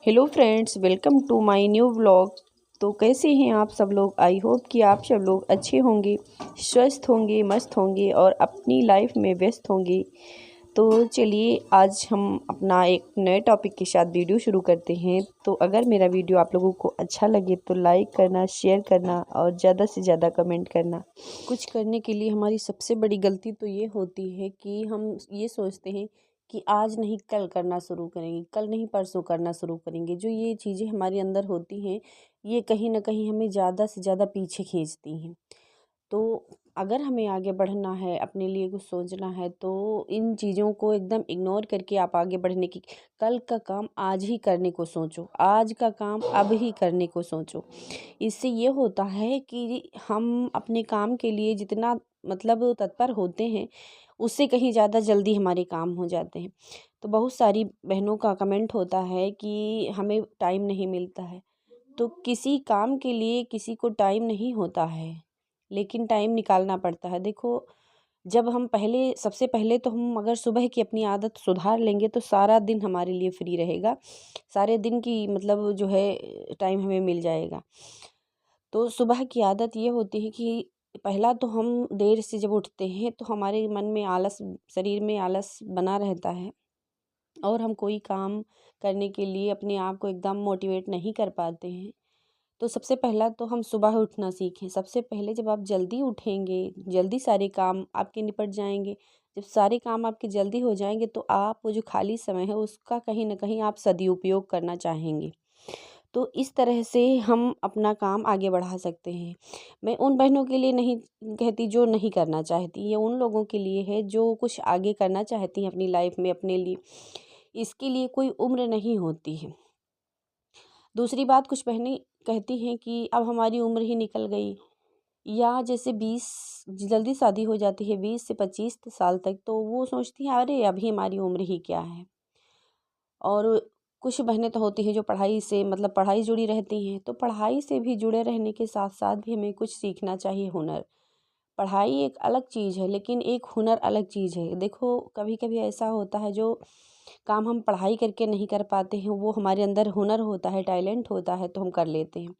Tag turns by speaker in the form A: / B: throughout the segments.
A: Hello friends, welcome to my new vlog. तो कैसे हैं आप सब लोग? आई होप कि आप सब लोग अच्छे होंगे, स्वस्थ होंगे, मस्त होंगे और अपनी लाइफ में व्यस्त होंगे। तो चलिए आज हम अपना एक नए टॉपिक के साथ वीडियो शुरू करते हैं। तो अगर मेरा वीडियो आप लोगों को अच्छा लगे तो लाइक करना, शेयर करना और ज़्यादा से ज़्यादा कमेंट करना। कुछ करने के लिए हमारी सबसे बड़ी गलती तो ये होती है कि हम ये सोचते हैं कि आज नहीं कल करना शुरू करेंगे, कल नहीं परसों करना शुरू करेंगे। जो ये चीज़ें हमारे अंदर होती हैं, ये कहीं न कहीं हमें ज़्यादा से ज़्यादा पीछे खींचती हैं। तो अगर हमें आगे बढ़ना है, अपने लिए कुछ सोचना है, तो इन चीज़ों को एकदम इग्नोर करके आप आगे बढ़ने की, कल का काम आज ही करने को सोचो, आज का काम अब ही करने को सोचो। इससे ये होता है कि हम अपने काम के लिए जितना मतलब तत्पर होते हैं, उससे कहीं ज़्यादा जल्दी हमारे काम हो जाते हैं। तो बहुत सारी बहनों का कमेंट होता है कि हमें टाइम नहीं मिलता है। तो किसी काम के लिए किसी को टाइम नहीं होता है, लेकिन टाइम निकालना पड़ता है। देखो, जब हम सबसे पहले तो हम अगर सुबह की अपनी आदत सुधार लेंगे तो सारा दिन हमारे लिए फ्री रहेगा। सारे दिन की मतलब जो है टाइम हमें मिल जाएगा। तो सुबह की आदत ये होती है कि पहला तो हम देर से जब उठते हैं तो हमारे मन में आलस, शरीर में आलस बना रहता है और हम कोई काम करने के लिए अपने आप को एकदम मोटिवेट नहीं कर पाते हैं। तो सबसे पहला तो हम सुबह उठना सीखें। सबसे पहले जब आप जल्दी उठेंगे, जल्दी सारे काम आपके निपट जाएंगे। जब सारे काम आपके जल्दी हो जाएंगे तो आप वो जो खाली समय है उसका कहीं ना कहीं आप सदुपयोग करना चाहेंगे। तो इस तरह से हम अपना काम आगे बढ़ा सकते हैं। मैं उन बहनों के लिए नहीं कहती जो नहीं करना चाहती, ये उन लोगों के लिए है जो कुछ आगे करना चाहती हैं अपनी लाइफ में अपने लिए। इसके लिए कोई उम्र नहीं होती है। दूसरी बात, कुछ बहनें कहती हैं कि अब हमारी उम्र ही निकल गई, या जैसे 20 जल्दी शादी हो जाती है 20 से 25 साल तक, तो वो सोचती हैं अरे अभी हमारी उम्र ही क्या है। और कुछ बहनें तो होती हैं जो पढ़ाई से मतलब पढ़ाई जुड़ी रहती हैं, तो पढ़ाई से भी जुड़े रहने के साथ साथ भी हमें कुछ सीखना चाहिए, हुनर। पढ़ाई एक अलग चीज़ है लेकिन एक हुनर अलग चीज़ है। देखो, कभी कभी ऐसा होता है जो काम हम पढ़ाई करके नहीं कर पाते हैं, वो हमारे अंदर हुनर होता है, टैलेंट होता है, तो हम कर लेते हैं।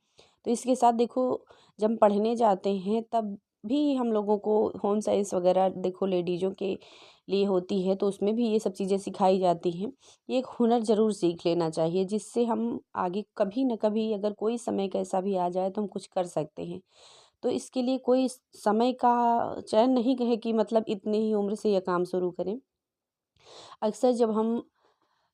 A: तो इसके साथ देखो, जब हम पढ़ने जाते हैं तब भी हम लोगों को होम साइंस वगैरह देखो लेडीज़ों के लिए होती है, तो उसमें भी ये सब चीज़ें सिखाई जाती हैं। ये एक हुनर ज़रूर सीख लेना चाहिए, जिससे हम आगे कभी न कभी अगर कोई समय कैसा भी आ जाए तो हम कुछ कर सकते हैं। तो इसके लिए कोई समय का चयन नहीं है कि मतलब इतनी ही उम्र से यह काम शुरू करें। अक्सर जब हम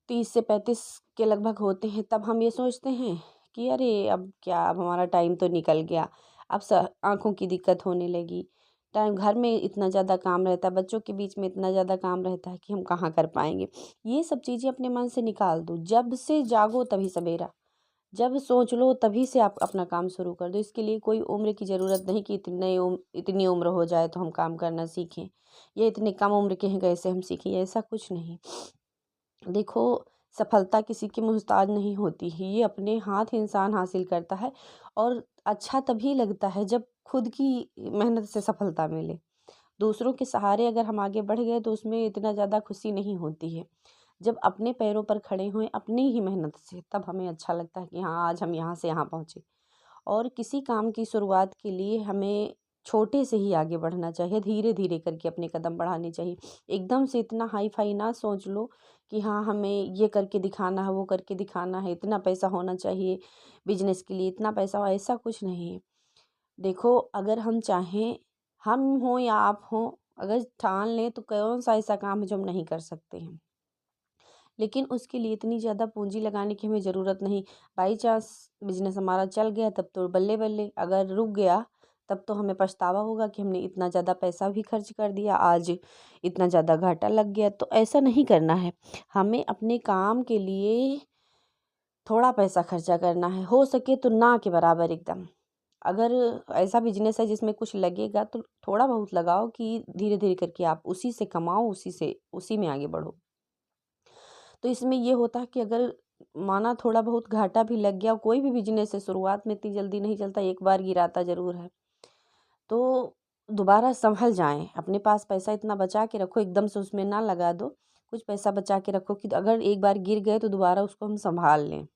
A: 30 से 35 के लगभग होते हैं तब हम ये सोचते हैं कि अरे अब क्या, अब हमारा टाइम तो निकल गया। अब आँखों की दिक्कत होने लगी। टाइम, घर में इतना ज़्यादा काम रहता है, बच्चों के बीच में इतना ज़्यादा काम रहता है कि हम कहाँ कर पाएंगे। ये सब चीज़ें अपने मन से निकाल दो। जब से जागो तभी सवेरा, जब सोच लो तभी से आप अपना काम शुरू कर दो। इसके लिए कोई उम्र की ज़रूरत नहीं कि इतनी उम्र हो जाए तो हम काम करना सीखें, या इतने कम उम्र के हैं कैसे हम सीखें, ऐसा कुछ नहीं। देखो, सफलता किसी की मोहताज नहीं होती है, ये अपने हाथ इंसान हासिल करता है। और अच्छा तभी लगता है जब खुद की मेहनत से सफलता मिले। दूसरों के सहारे अगर हम आगे बढ़ गए तो उसमें इतना ज़्यादा खुशी नहीं होती है। जब अपने पैरों पर खड़े हुए अपनी ही मेहनत से, तब हमें अच्छा लगता है कि हाँ आज हम यहाँ से यहाँ पहुँचे। और किसी काम की शुरुआत के लिए हमें छोटे से ही आगे बढ़ना चाहिए, धीरे धीरे करके अपने कदम बढ़ाने चाहिए। एकदम से इतना हाई फाई ना सोच लो कि हाँ हमें ये करके दिखाना है, वो करके दिखाना है, इतना पैसा होना चाहिए बिजनेस के लिए, इतना पैसा हो, ऐसा कुछ नहीं है। देखो, अगर हम चाहें, हम हों या आप हों, अगर ठान लें तो कौन सा ऐसा काम है जो हम नहीं कर सकते हैं। लेकिन उसके लिए इतनी ज़्यादा पूंजी लगाने की हमें ज़रूरत नहीं। बाई चांस बिजनेस हमारा चल गया तब तो बल्ले बल्ले, अगर रुक गया तब तो हमें पछतावा होगा कि हमने इतना ज़्यादा पैसा भी खर्च कर दिया, आज इतना ज़्यादा घाटा लग गया। तो ऐसा नहीं करना है। हमें अपने काम के लिए थोड़ा पैसा खर्चा करना है, हो सके तो ना के बराबर एकदम। अगर ऐसा बिजनेस है जिसमें कुछ लगेगा तो थोड़ा बहुत लगाओ कि धीरे धीरे करके आप उसी से कमाओ, उसी में आगे बढ़ो। तो इसमें ये होता है कि अगर माना थोड़ा बहुत घाटा भी लग गया, कोई भी बिजनेस है शुरुआत में इतनी जल्दी नहीं चलता, एक बार गिराता ज़रूर है। तो दोबारा संभल जाएं, अपने पास पैसा इतना बचा के रखो, एकदम से उसमें ना लगा दो। कुछ पैसा बचा के रखो कि अगर एक बार गिर गए तो दोबारा उसको हम संभाल लें।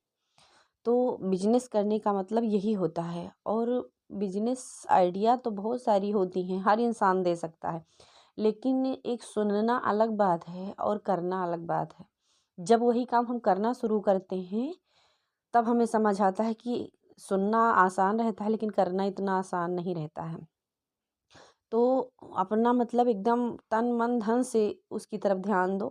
A: तो बिजनेस करने का मतलब यही होता है। और बिजनेस आइडिया तो बहुत सारी होती हैं, हर इंसान दे सकता है, लेकिन एक सुनना अलग बात है और करना अलग बात है। जब वही काम हम करना शुरू करते हैं तब हमें समझ आता है कि सुनना आसान रहता है लेकिन करना इतना आसान नहीं रहता है। तो अपना मतलब एकदम तन मन धन से उसकी तरफ ध्यान दो।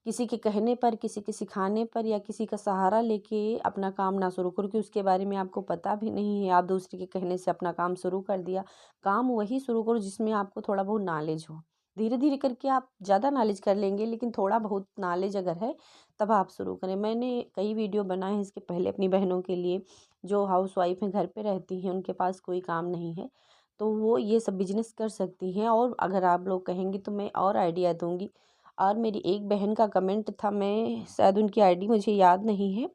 A: किसी के कहने पर, किसी के सिखाने पर या किसी का सहारा लेके अपना काम ना शुरू करो कि उसके बारे में आपको पता भी नहीं है, आप दूसरे के कहने से अपना काम शुरू कर दिया। काम वही शुरू करो जिसमें आपको थोड़ा बहुत नॉलेज हो। धीरे धीरे करके आप ज़्यादा नॉलेज कर लेंगे, लेकिन थोड़ा बहुत नॉलेज अगर है तब आप शुरू करें। मैंने कई वीडियो बनाए हैं इसके पहले अपनी बहनों के लिए, जो हाउस वाइफ हैं, घर पे रहती हैं, उनके पास कोई काम नहीं है, तो वो ये सब बिजनेस कर सकती हैं। और अगर आप लोग कहेंगे तो मैं और आइडिया दूंगी। और मेरी एक बहन का कमेंट था, मैं शायद उनकी आईडी मुझे याद नहीं है,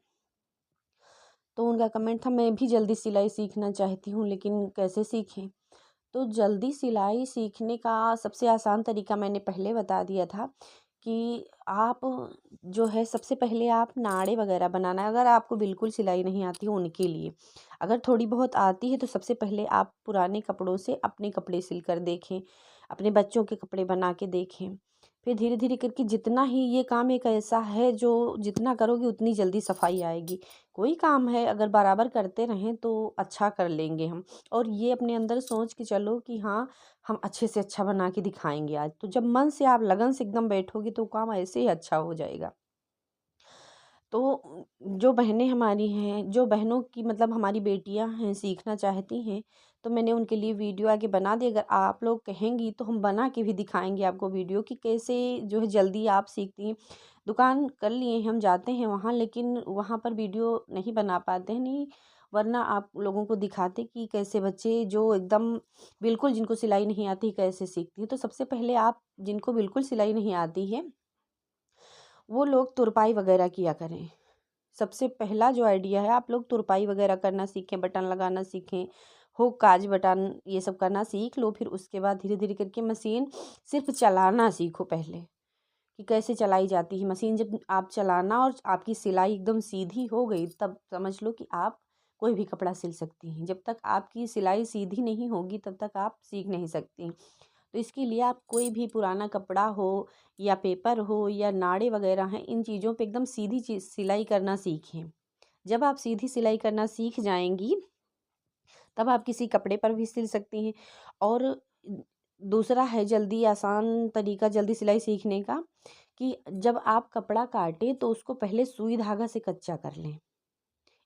A: तो उनका कमेंट था मैं भी जल्दी सिलाई सीखना चाहती हूँ लेकिन कैसे सीखें। तो जल्दी सिलाई सीखने का सबसे आसान तरीका मैंने पहले बता दिया था कि आप जो है सबसे पहले आप नाड़े वगैरह बनाना है। अगर आपको बिल्कुल सिलाई नहीं आती है उनके लिए, अगर थोड़ी बहुत आती है तो सबसे पहले आप पुराने कपड़ों से अपने कपड़े सिलकर देखें, अपने बच्चों के कपड़े बना के देखें। फिर धीरे धीरे करके जितना ही ये काम एक ऐसा है जो जितना करोगे उतनी जल्दी सफाई आएगी। कोई काम है अगर बराबर करते रहें तो अच्छा कर लेंगे हम। और ये अपने अंदर सोच के चलो कि हाँ, हम अच्छे से अच्छा बना के दिखाएंगे आज। तो जब मन से आप लगन से एकदम बैठोगे तो काम ऐसे ही अच्छा हो जाएगा। तो जो बहनें हमारी हैं, जो बहनों की मतलब हमारी बेटियां हैं सीखना चाहती हैं, तो मैंने उनके लिए वीडियो आगे बना दी। अगर आप लोग कहेंगी तो हम बना के भी दिखाएंगे आपको वीडियो कि कैसे जो है जल्दी आप सीखती हैं। दुकान कर लिए हैं, हम जाते हैं वहाँ, लेकिन वहाँ पर वीडियो नहीं बना पाते हैं, नहीं, वरना आप लोगों को दिखाते कि कैसे बच्चे जो एकदम बिल्कुल जिनको सिलाई नहीं आती कैसे सीखती हैं। तो सबसे पहले आप जिनको बिल्कुल सिलाई नहीं आती है वो लोग तुरपाई वगैरह किया करें। सबसे पहला जो आइडिया है, आप लोग तुरपाई वगैरह करना सीखें, बटन लगाना सीखें, हुक, काज बटन ये सब करना सीख लो। फिर उसके बाद धीरे धीरे करके मशीन सिर्फ चलाना सीखो पहले, कि कैसे चलाई जाती है मशीन। जब आप चलाना और आपकी सिलाई एकदम सीधी हो गई तब समझ लो कि आप कोई भी कपड़ा सिल सकती हैं। जब तक आपकी सिलाई सीधी नहीं होगी तब तक आप सीख नहीं सकती। तो इसके लिए आप कोई भी पुराना कपड़ा हो या पेपर हो या नाड़े वगैरह हैं, इन चीज़ों पे एकदम सीधी चीज सिलाई करना सीखें। जब आप सीधी सिलाई करना सीख जाएंगी तब आप किसी कपड़े पर भी सिल सकती हैं। और दूसरा है जल्दी आसान तरीका जल्दी सिलाई सीखने का, कि जब आप कपड़ा काटें तो उसको पहले सुई धागा से कच्चा कर लें।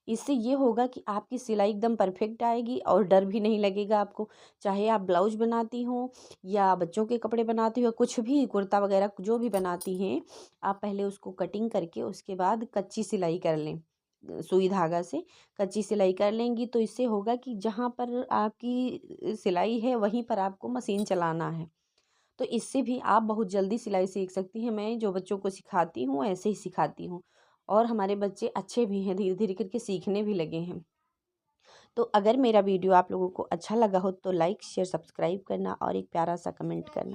A: इससे ये होगा कि आपकी सिलाई एकदम परफेक्ट आएगी और डर भी नहीं लगेगा आपको। चाहे आप ब्लाउज बनाती हो या बच्चों के कपड़े बनाती हो, कुछ भी कुर्ता वगैरह जो भी बनाती हैं, आप पहले उसको कटिंग करके उसके बाद कच्ची सिलाई कर लें। सुई धागा से कच्ची सिलाई कर लेंगी तो इससे होगा कि जहाँ पर आपकी सिलाई है वहीं पर आपको मशीन चलाना है। तो इससे भी आप बहुत जल्दी सिलाई सीख सकती हैं। मैं जो बच्चों को सिखाती हूँ ऐसे ही सिखाती हूँ, और हमारे बच्चे अच्छे भी हैं, धीरे धीरे करके सीखने भी लगे हैं। तो अगर मेरा वीडियो आप लोगों को अच्छा लगा हो तो लाइक शेयर सब्सक्राइब करना और एक प्यारा सा कमेंट करना।